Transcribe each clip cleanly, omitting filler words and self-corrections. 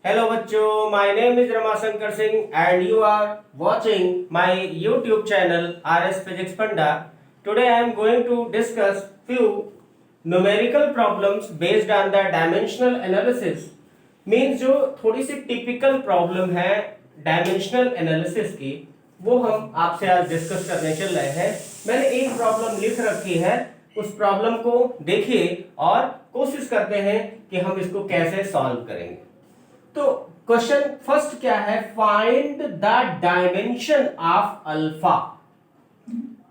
Hello बच्चों, my name is Ramashankar Singh and you are watching my YouTube channel RS Physics Panda. Today I am going to discuss few numerical problems based on the dimensional analysis. Means जो थोड़ी सी typical problem है dimensional analysis की, वो हम आपसे आज discuss करने चल रहे हैं। मैंने एक प्रॉब्लम लिख रखी है, उस प्रॉब्लम को देखिए और कोशिश करते हैं कि हम इसको कैसे सॉल्व करेंगे। तो क्वेश्चन फर्स्ट क्या है, find the dimension of alpha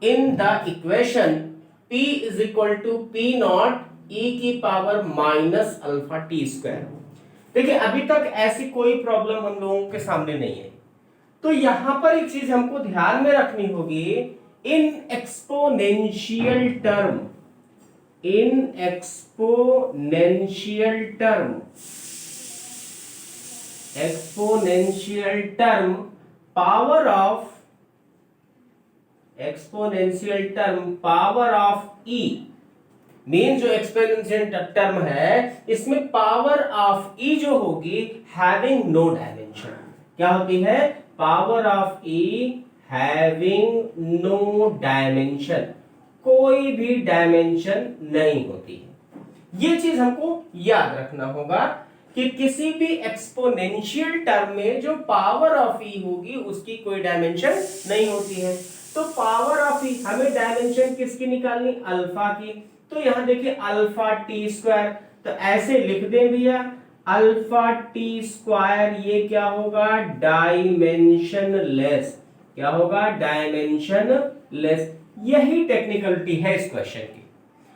in the equation p is equal to P naught e की power minus alpha T square. देखिए अभी तक ऐसी कोई प्रॉब्लम हम लोगों के सामने नहीं है, तो यहां पर एक चीज हमको ध्यान में रखनी होगी, in exponential term, in exponential term, exponential term power of, exponential term power of e mean जो एक्सपोनेंशियल टर्म है इसमें पावर ऑफ e जो होगी हैविंग नो डायमेंशन, क्या होती है, power of e having no dimension, कोई भी डायमेंशन नहीं होती है। ये चीज हमको याद रखना होगा कि किसी भी एक्सपोनेंशियल टर्म में जो पावर ऑफ e होगी उसकी कोई डायमेंशन नहीं होती है। तो पावर ऑफ e हमें डायमेंशन किसकी निकालनी, अल्फा की। तो यहां देखिए अल्फा टी स्क्वायर, तो ऐसे लिख दें भैया अल्फा टी स्क्वायर, ये क्या होगा, डायमेंशनलेस, क्या होगा, डायमेंशनलेस। यही टेक्निकलिटी है इस क्वेश्चन की।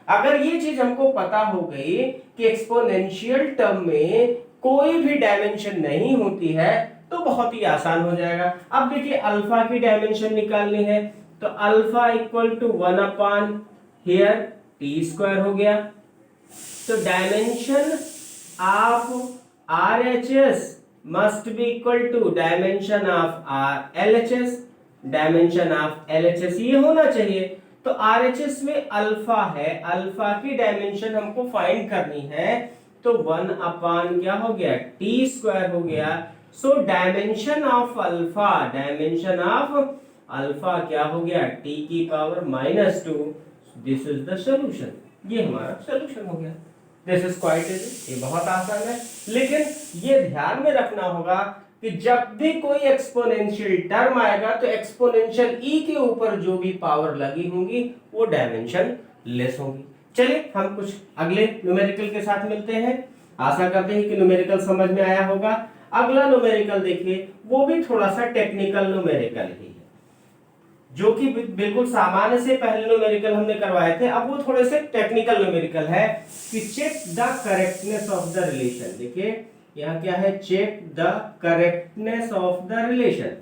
अगर ये चीज हमको पता हो गई कि एक्सपोनेंशियल टर्म में कोई भी डायमेंशन नहीं होती है तो बहुत ही आसान हो जाएगा। अब देखिए अल्फा की डायमेंशन निकालनी है, तो alpha equal to 1 upon here T square हो गया। तो dimension of R H S must be equal to dimension of R L H S, dimension of L H S ये होना चाहिए। तो आर एच एस में अल्फा है, alpha की डायमेंशन हमको फाइंड करनी है, तो 1 अपॉन क्या हो गया, टी स्क्वायर हो गया। सो dimension of alpha, dimension of alpha क्या हो गया, टी की power -2। This is the solution, ये हमारा सॉल्यूशन हो गया। दिस इज क्वाइट इजी, ये बहुत आसान है। लेकिन ये ध्यान में रखना होगा कि जब भी कोई एक्सपोनेंशियल टर्म आएगा तो एक्सपोनेंशियल e के ऊपर जो भी पावर लगी होंगी वो डायमेंशन लेस होगी। चलिए हम कुछ अगले न्यूमेरिकल के साथ मिलते हैं। आशा करते हैं कि न्यूमेरिकल समझ में आया होगा। अगला न्यूमेरिकल देखिए, वो भी थोड़ा सा टेक्निकल न्यूमेरिकल ही है, जो कि बिल्कुल सामान्य से पहले न्यूमेरिकल हमने करवाए थे, अब वो थोड़े से टेक्निकल न्यूमेरिकल है कि check the correctness of the relation. देखिए यहाँ क्या है, check the correctness of the relation,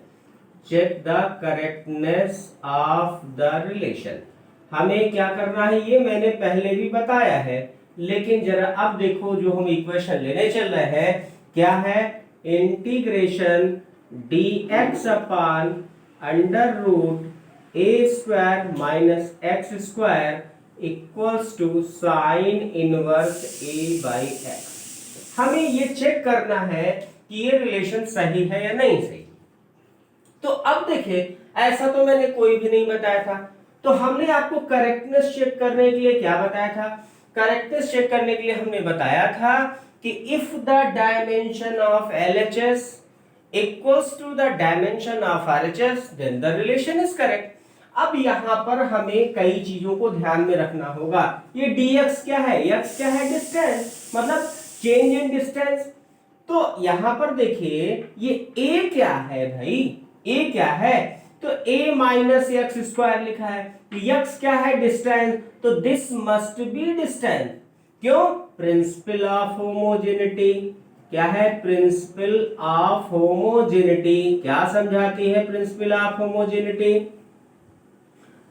check the correctness of the relation. हमें क्या करना है ये मैंने पहले भी बताया है, लेकिन जरा अब देखो जो हम इक्वेशन लेने चल रहे हैं क्या है, integration dx upon under root A square minus X square equals to sine inverse A by X. हमें ये चेक करना है कि ये रिलेशन सही है या नहीं सही। तो अब देखिए ऐसा तो मैंने कोई भी नहीं बताया था, तो हमने आपको करेक्टनेस चेक करने के लिए क्या बताया था, करेक्टनेस चेक करने के लिए हमने बताया था कि if the dimension of LHS equals to the dimension of RHS then the relation is correct. अब यहां पर हमें कई चीजों को ध्यान में रखना होगा। ये dx क्या है, x क्या है, डिस्टेंस, मतलब चेंज इन डिस्टेंस। तो यहां पर देखिए ये a क्या है भाई, a क्या है, तो a माइनस एक्स स्क्वायर लिखा है, x क्या है, डिस्टेंस, तो दिस मस्ट बी डिस्टेंस। क्यों, प्रिंसिपल ऑफ होमोजेनिटी, क्या है, प्रिंसिपल ऑफ होमोजेनिटी। क्या समझाती है principle of homogeneity,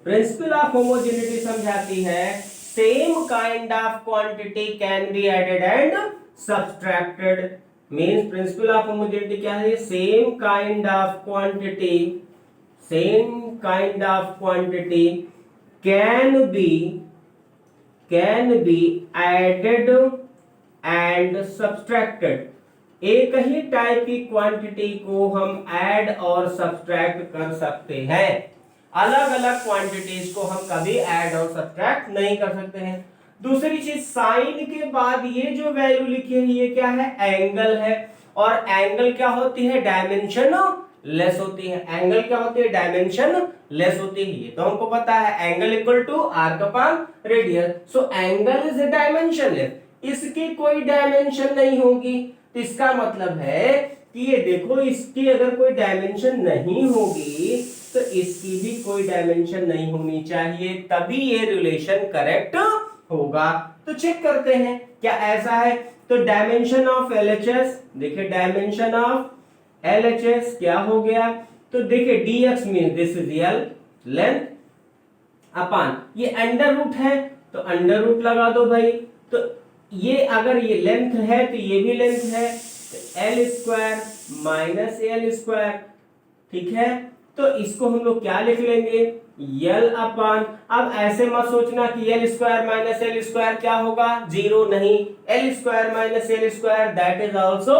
principle of homogeneity समझाती है same kind of quantity can be added and subtracted. Means principle of homogeneity क्या है, same kind of quantity, same kind of quantity can be added and subtracted एक ही type की quantity को हम add और subtract कर सकते हैं, अलग अलग क्वांटिटीज को हम कभी ऐड और सब्ट्रैक्ट नहीं कर सकते हैं। दूसरी चीज, साइन के बाद ये जो वैल्यू लिखी है ये क्या है, एंगल है, और एंगल क्या होती है, डायमेंशन लेस होती है। एंगल क्या होती है, डायमेंशन लेस होती है, ये तो हमको पता है। Angle equal to arc upon radius, so angle is dimensionless, इसकी कोई डायमेंशन नहीं होगी। तो इसका मतलब है कि ये देखो, इसकी अगर कोई डायमेंशन नहीं होगी तो इसकी भी कोई डायमेंशन नहीं होनी चाहिए, तभी ये रिलेशन करेक्ट होगा। तो चेक करते हैं क्या ऐसा है। तो डायमेंशन ऑफ एलएचएस, देखिए डायमेंशन ऑफ एलएचएस क्या हो गया, तो देखिए dx mean this is L length upon ये अंडर रूट है, तो अंडर रूट लगा दो भाई। तो ये अगर ये लेंथ है तो ये भी लेंथ है, तो L square minus L square, ठीक है। तो इसको हम लोग क्या लिख लेंगे, यल अपान, अब ऐसे मत सोचना कि L square minus L square क्या होगा, जीरो, नहीं, L square minus L square that is also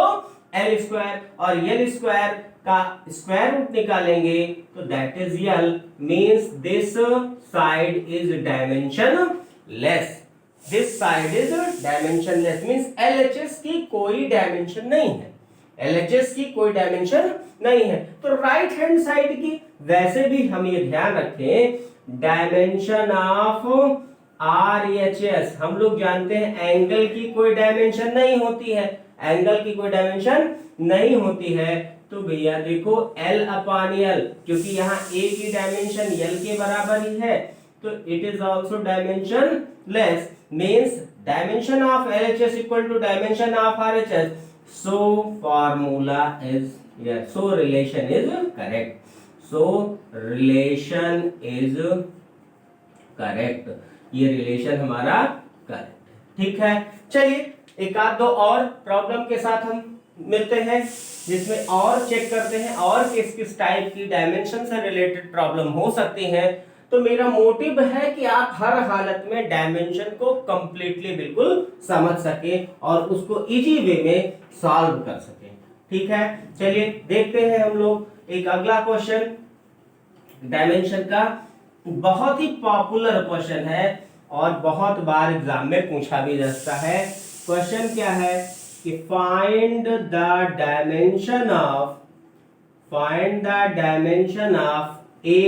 L square, और एल स्क्वायर का स्क्वायर रूट निकालेंगे तो that is L, means this side is dimension less, this side is dimension less, means LHS की कोई dimension नहीं है, LHS की कोई डायमेंशन नहीं है। तो राइट हैंड साइड की वैसे भी हम ये ध्यान रखें, डायमेंशन ऑफ आरएचएस, हम लोग जानते हैं एंगल की कोई डायमेंशन नहीं होती है, एंगल की कोई डायमेंशन नहीं होती है। तो भैया देखो L अपान L, क्योंकि यहाँ A की डायमेंशन L के बराबर ही है, तो it is also dimensionless, means dimension of LHS equal to dimension of RHS, so formula is, yeah, so relation is correct, so relation is correct, ये relation हमारा करेक्ट, ठीक है। चलिए एक आध दो और प्रॉब्लम के साथ हम मिलते हैं, जिसमें और चेक करते हैं और किस किस टाइप की डायमेंशन से रिलेटेड प्रॉब्लम हो सकती है। तो मेरा मोटिव है कि आप हर हालत में डायमेंशन को कंप्लीटली बिल्कुल समझ सके और उसको इजी वे में सॉल्व कर सके, ठीक है। चलिए देखते हैं हम लोग एक अगला क्वेश्चन, डायमेंशन का बहुत ही पॉपुलर क्वेश्चन है और बहुत बार एग्जाम में पूछा भी जाता है। क्वेश्चन क्या है कि find the dimension of A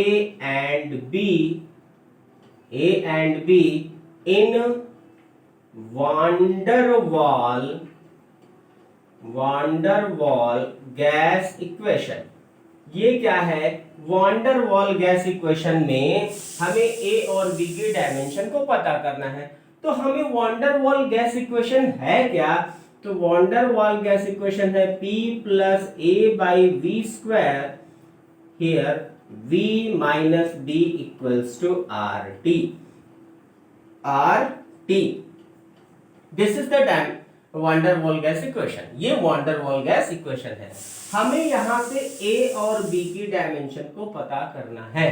and B in van der Waal gas equation. ये क्या है, वान डेर वाल गैस इक्वेशन में हमें A और B की डायमेंशन को पता करना है। तो हमें van der Waals gas equation है क्या, तो van der Waals gas equation है P plus A by V square, here V minus D equals to RT. This is the van der Waal gas equation. ये van der Waal gas equation है। हमें यहाँ से A और B की dimension को पता करना है।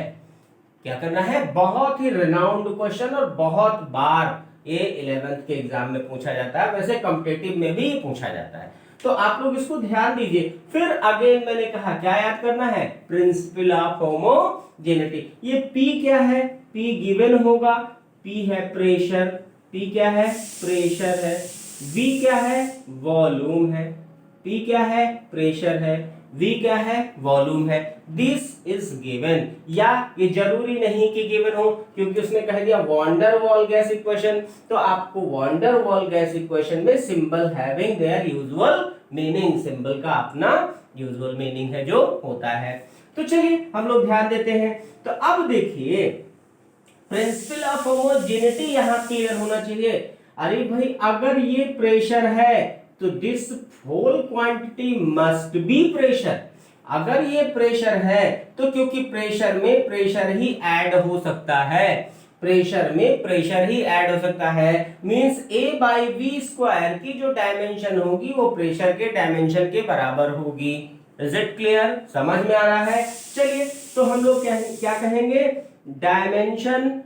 क्या करना है, बहुत ही रिनाउंड क्वेश्चन और बहुत बार ये 11th के एग्जाम में पूछा जाता है, वैसे कॉम्पिटिटिव में भी पूछा जाता है। तो आप लोग इसको ध्यान दीजिए। फिर अगेन मैंने कहा क्या याद करना है, प्रिंसिपल ऑफ होमोजेनिटी। ये P क्या है, P गिवन होगा, P है प्रेशर, P क्या है, प्रेशर है, V क्या है, वॉल्यूम है, P क्या है, प्रेशर है, V क्या है, वॉल्यूम है। दिस इज गिवन, या ये जरूरी नहीं कि गिवन हो, क्योंकि उसने कह दिया वान डेर वाल गैस इक्वेशन, तो आपको वान डेर वाल गैस इक्वेशन में symbol having their usual meaning, symbol का अपना यूजुअल मीनिंग है जो होता है। तो चलिए हम लोग ध्यान देते हैं। तो अब देखिए प्रिंसिपल ऑफ होमोजेनिटी यहाँ क्लियर होना चाहिए। अरे भाई अगर ये प्रेशर है तो this whole quantity must be pressure. अगर ये प्रेशर है तो क्योंकि प्रेशर में प्रेशर ही ऐड हो सकता है, प्रेशर में प्रेशर ही ऐड हो सकता है, means A by V square की जो डायमेंशन होगी वो प्रेशर के डायमेंशन के बराबर होगी। इज इट क्लियर, समझ में आ रहा है। चलिए तो हम लोग क्या कहेंगे, डायमेंशन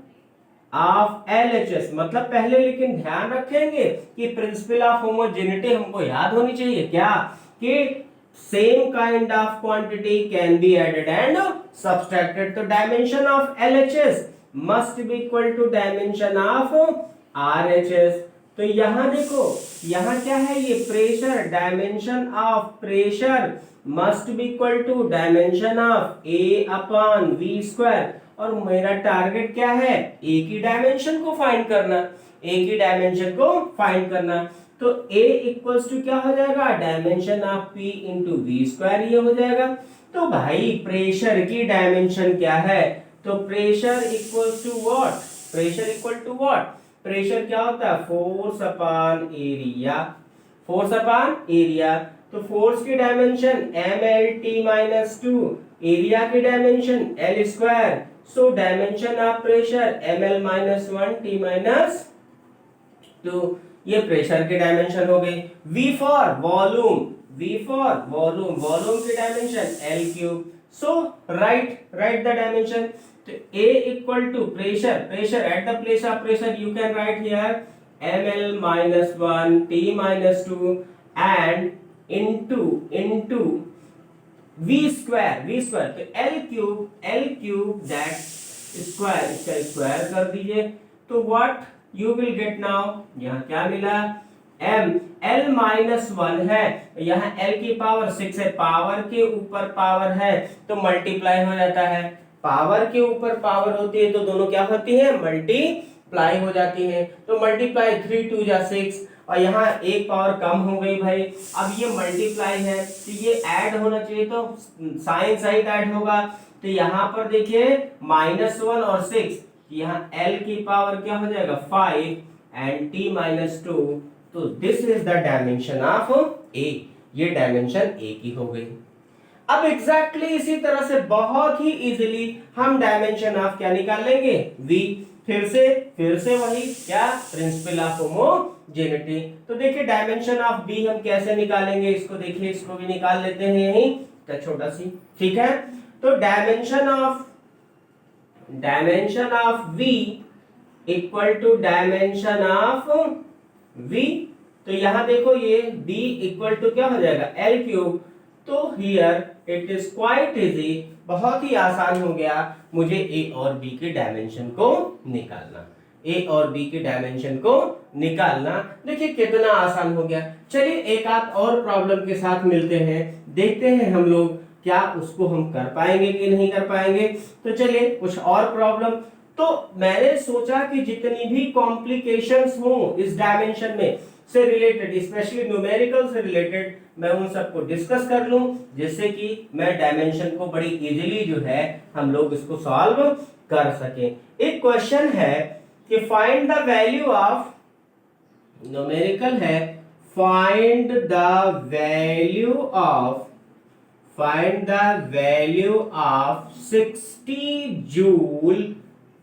ऑफ LHS, मतलब पहले लेकिन ध्यान रखेंगे कि प्रिंसिपल ऑफ होमोजेनिटी हमको याद होनी चाहिए। क्या, कि same kind of quantity can be added and subtracted. तो dimension of LHS must be equal to dimension of RHS. तो यहां देखो, यहां क्या है, ये pressure, dimension of pressure must be equal to dimension of A upon V square. और मेरा टारगेट क्या है, A की डायमेंशन को फाइंड करना, A की डायमेंशन को फाइंड करना। तो A इक्वल्स टू क्या हो जाएगा, dimension of P into V square, ये हो जाएगा। तो भाई प्रेशर की डायमेंशन क्या है, तो pressure equals to what, pressure equal to what, pressure क्या होता है, force upon area, force upon area. तो फोर्स की डायमेंशन mlt माइनस 2, एरिया की dimension l square, so dimension of pressure ml minus 1 t minus 2, ये pressure की dimension हो गई। V for volume, V for volume, volume की dimension L cube. So right the dimension. तो A equal to pressure, pressure at the place of pressure you can write here ml minus 1 t minus 2 and into V square, V square, तो L cube that square, इसका square कर दीजिए। तो what you will get now, यहाँ क्या मिला, m l minus 1 है, यहाँ l की पावर 6 है, पावर के ऊपर पावर है तो मल्टीप्लाई हो जाता है, पावर के ऊपर पावर होती है तो दोनों क्या होती है, मल्टीप्लाई हो जाती है। तो मल्टीप्लाई 3 2 जा 6, और यहाँ एक पावर कम हो गई भाई। अब ये मल्टीप्लाई है तो ये ऐड होना चाहिए, तो साइन साइड ऐड होगा। तो यहाँ पर देखिए -1 और 6, यहाँ l की पावर क्या हो जाएगा 5 एंड t माइनस 2। तो this is the dimension of A, ये डायमेंशन A की हो गई। अब एग्जैक्टली इसी तरह से बहुत ही इजीली हम डायमेंशन ऑफ क्या निकाल लेंगे, V। फिर से वही क्या, प्रिंसिपल ऑफ होमोजेनिटी। तो देखिए डायमेंशन ऑफ B हम कैसे निकालेंगे, इसको देखिए, इसको भी निकाल लेते हैं यहीं, तो छोटा सी, ठीक है। तो dimension of V equal to dimension of V। तो यहां देखो ये B इक्वल टू क्या हो जाएगा, L क्यूब। तो here it is quite easy, बहुत ही आसान हो गया मुझे A और B की डायमेंशन को निकालना, A और B की डायमेंशन को निकालना। देखिए कितना आसान हो गया। चलिए एक आध और प्रॉब्लम के साथ मिलते हैं, देखते हैं हम लोग क्या उसको हम कर पाएंगे कि नहीं कर पाएंगे। तो चलिए कुछ और प्रॉब्लम। तो मैंने सोचा कि जितनी भी कॉम्प्लिकेशंस हो इस डायमेंशन में से रिलेटेड, स्पेशली न्यूमेरिकल से रिलेटेड, मैं उन सबको डिस्कस कर लूं, जिससे कि मैं डायमेंशन को बड़ी इजीली जो है हम लोग इसको सॉल्व कर सकें। एक क्वेश्चन है कि find the value of, numerical है, find the value of 60 joule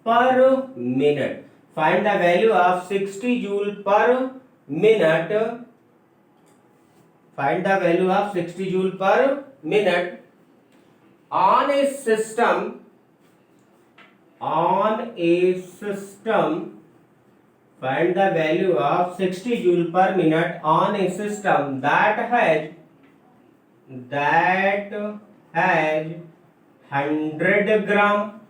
per minute. Find the value of 60 joule per minute, find the value of 60 joule per minute on a system find the value of 60 joule per minute on a system that has 100 gram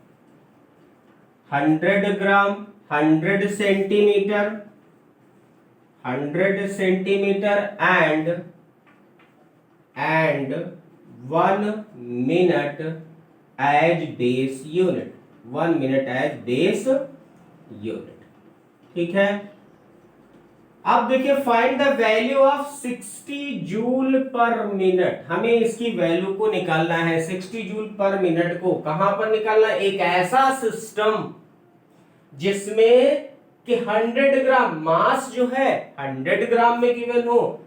100 centimeter and 1 minute as base unit, 1 minute as base unit, ठीक है। अब देखिए find the value of 60 joule per minute, हमें इसकी value को निकालना है। 60 joule per minute को कहां पर निकालना है, एक ऐसा सिस्टम जिसमें कि 100 ग्राम मास जो है 100 ग्राम में गिवन हो,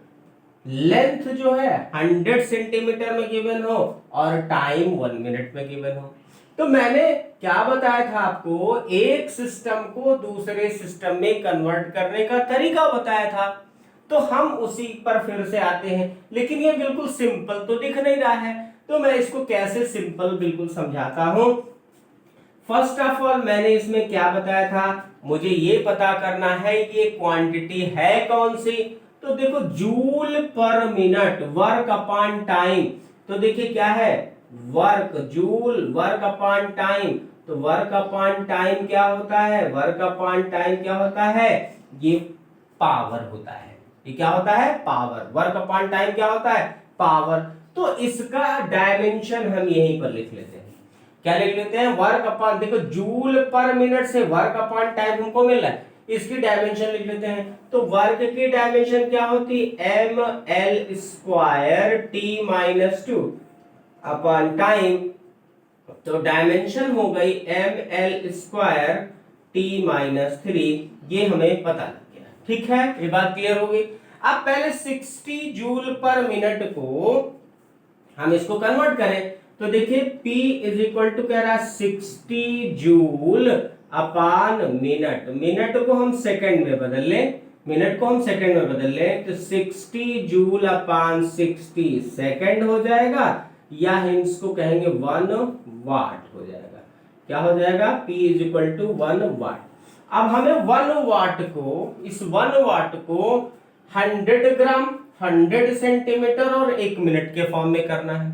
लेंथ जो है 100 सेंटीमीटर में गिवन हो, और टाइम 1 मिनट में गिवन हो। तो मैंने क्या बताया था आपको, एक सिस्टम को दूसरे सिस्टम में कन्वर्ट करने का तरीका बताया था। तो हम उसी पर फिर से आते हैं, लेकिन ये बिल्कुल सिंपल तो दिख नहीं रहा है, तो मैं इसको कैसे सिंपल बिल्कुल समझाता हूं। फर्स्ट ऑफ ऑल मैंने इसमें क्या बताया था, मुझे ये पता करना है ये क्वांटिटी है कौन सी, तो देखो joule per minute work upon time, तो देखिए क्या है work, joule work upon time, तो वर्क अपॉन टाइम क्या होता है, वर्क अपॉन टाइम क्या होता है, ये पावर होता है, ये क्या होता है पावर, वर्क अपॉन टाइम क्या होता है पावर। तो इसका डायमेंशन हम यहीं पर लिख लेते हैं, क्या लिख लेते हैं वर्क अपॉन, देखो जूल पर मिनट से वर्क अपॉन टाइम हमको मिल रहा है, इसकी डायमेंशन लिख लेते हैं। तो वर्क की डायमेंशन क्या होती M L square T minus two upon time, तो डायमेंशन हो गई M L square T minus three, ये हमें पता लग गया, ठीक है ये बात क्लियर हो गई। अब पहले 60 जूल पर मिनट को हम इसको कन्वर्ट करें, तो देखिए P इज इक्वल टू कह रहा है 60 जूल अपॉन मिनट, मिनट को हम सेकंड में बदल लें, मिनट को हम सेकंड में बदल लें तो 60 जूल अपॉन 60 सेकंड हो जाएगा, या हम इसको कहेंगे 1 वाट हो जाएगा, क्या हो जाएगा P इज इक्वल टू 1 वाट। अब हमें 1 वाट को, इस 1 वाट को 100 ग्राम 100 सेंटीमीटर और 1 मिनट के फॉर्म में करना है,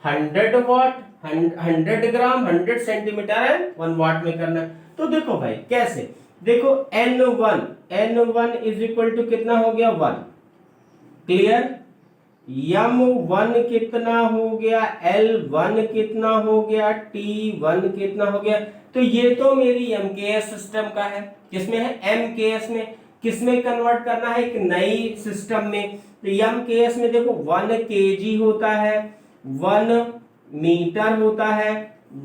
100 वाट 100 ग्राम 100 सेंटीमीटर है 1 वाट में करना है। तो देखो भाई कैसे, देखो N1 इज इक्वल टू कितना हो गया 1, क्लियर, M1 कितना हो गया, L1 कितना हो गया, T1 कितना हो गया। तो ये तो मेरी MKS सिस्टम का है, किसमें है MKS में, किसमें कन्वर्ट करना है एक नई सिस्टम में, तो MKS में देखो 1 kg होता है, 1 मीटर होता है,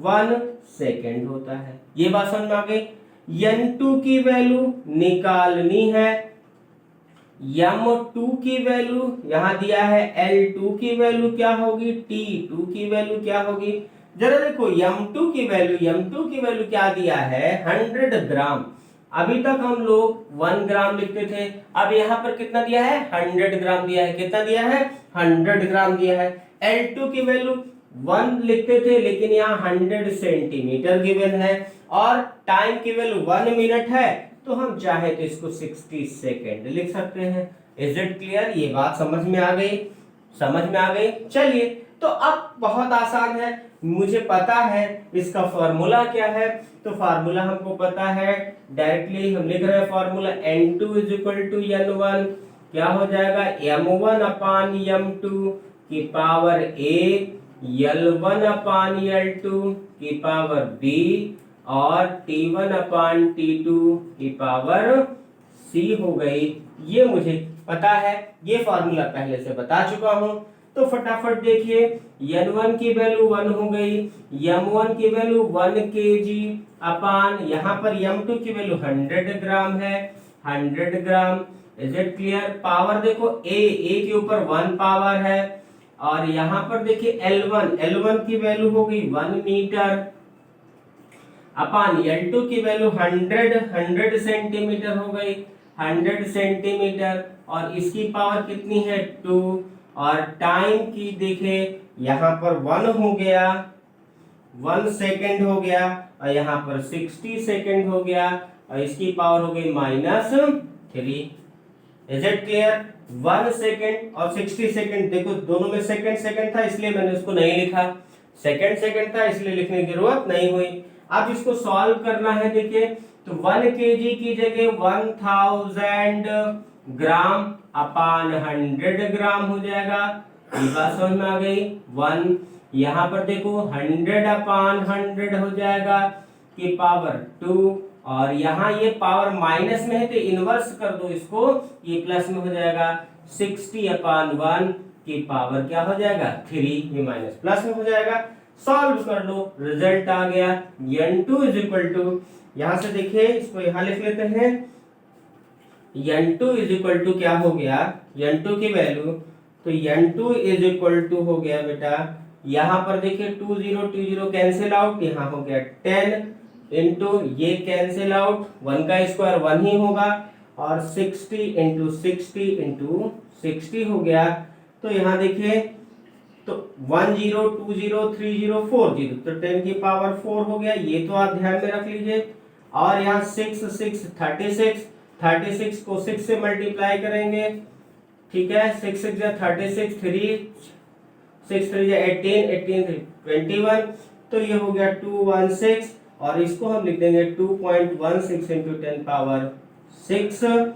1 सेकेंड होता है, ये बात समझ में आ गई। N2 की वैल्यू निकालनी है, M2 की वैल्यू यहां दिया है, L2 की वैल्यू क्या होगी, T2 की वैल्यू क्या होगी, जरा देखो M2 की वैल्यू क्या दिया है 100 ग्राम, अभी तक हम लोग 1 ग्राम लिखते थे, अब यहां पर कितना दिया है 100 ग्राम दिया है, कितना दिया है 100 ग्राम दिया है। L2 की वैल्यू 1 लिखते थे लेकिन यहाँ 100 सेंटीमीटर गिवन है, और टाइम की वैल्यू 1 मिनट है, तो हम चाहे तो इसको 60 सेकेंड लिख सकते हैं। इज इट क्लियर, ये बात समझ में आ गई, समझ में आ गई। चलिए तो अब बहुत आसान है, मुझे पता है इसका फॉर्मूला क्या है, तो फार्मूला हमको पता है, डायरेक्टली हम लिख रहे हैं formula N2 is equal to N1, क्या हो जाएगा M1 अपान M2 की power A, L1 upon L2 की पावर B, और T1 अपान T2 की पावर C हो गई, ये मुझे पता है, ये फॉर्मूला पहले से बता चुका हूं। तो फटाफट देखिए N1 की वैल्यू 1 हो गई, M1 की वैल्यू 1 kg अपान, यहाँ पर M2 की वैल्यू 100 ग्राम है, 100 ग्राम। इज इट क्लियर, पावर देखो A के ऊपर 1 पावर है, और यहाँ पर देखिए L1 की वैल्यू हो गई 1 मीटर अपान L2 की वैल्यू 100 सेंटीमीटर हो गई, 100 सेंटीमीटर, और इसकी पावर कितनी है 2, और टाइम की देखे यहाँ पर 1 हो गया, 1 सेकेंड हो गया, और यहाँ पर 60 सेकेंड हो गया, और इसकी पावर हो गई -3। इज इट क्लियर, 1 सेकेंड और 60 सेकेंड, देखो दोनों में सेकेंड था इसलिए मैंने उसको नहीं लिखा, सेकेंड था इसलिए लिखने की जरूरत नहीं हुई। अब इसको सॉल्व करना है, देखिए तो 1 kg की जगह 1000 ग्राम अपान 100 ग्राम हो जाएगा, ये बात समझ में आ गई। 1 यहाँ पर देखो 100 अपान 100 हो जाएगा की पावर 2, और यहाँ ये पावर माइनस में है तो इनवर्स कर दो इसको, ये प्लस में हो जाएगा, 60 अपान 1 की पावर क्या हो जाएगा 3, ये माइनस प्लस में हो जाएगा। सॉल्व कर लो, रिजल्ट आ गया N2 इज इक्वल टू, यहां से देखिए इसको यहां लिख लेते हैं, N2 इज इक्वल टू क्या हो गया, N2 की वैल्यू, तो N2 इज इक्वल टू हो गया बेटा, यहां पर देखिए 20 कैंसिल आउट, यहां हो गया 10 इंटू ये कैंसिल आउट, 1 का स्क्वायर 1 ही होगा, और 60 इंटू 60 हो गया, तो यहां देखिए तो 10 20 30 40, तो 10 की पावर 4 हो गया, ये तो आप ध्यान में रख लीजिए, और यहाँ 6 36 को 6 से मल्टीप्लाई करेंगे ठीक है, 6 6 जा 36, 6 3 जा 18, 18 21, तो ये हो गया 216 और इसको हम लिख देंगे 2.16 इंटू 10 पावर 6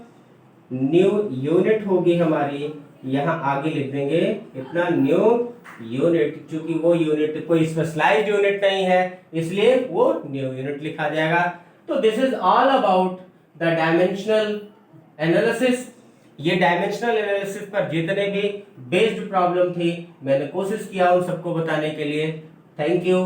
न्यू यूनिट होगी हमारी। यहाँ आगे लिख देंगे कितना, न्यू यूनिट, क्योंकि वो यूनिट कोई स्पेशलाइज्ड यूनिट नहीं है इसलिए वो न्यू यूनिट लिखा जाएगा। तो this is all about the dimensional analysis. ये डायमेंशनल एनालिसिस पर जितने भी बेस्ड प्रॉब्लम थी मैंने कोशिश किया उन सबको बताने के लिए। Thank you.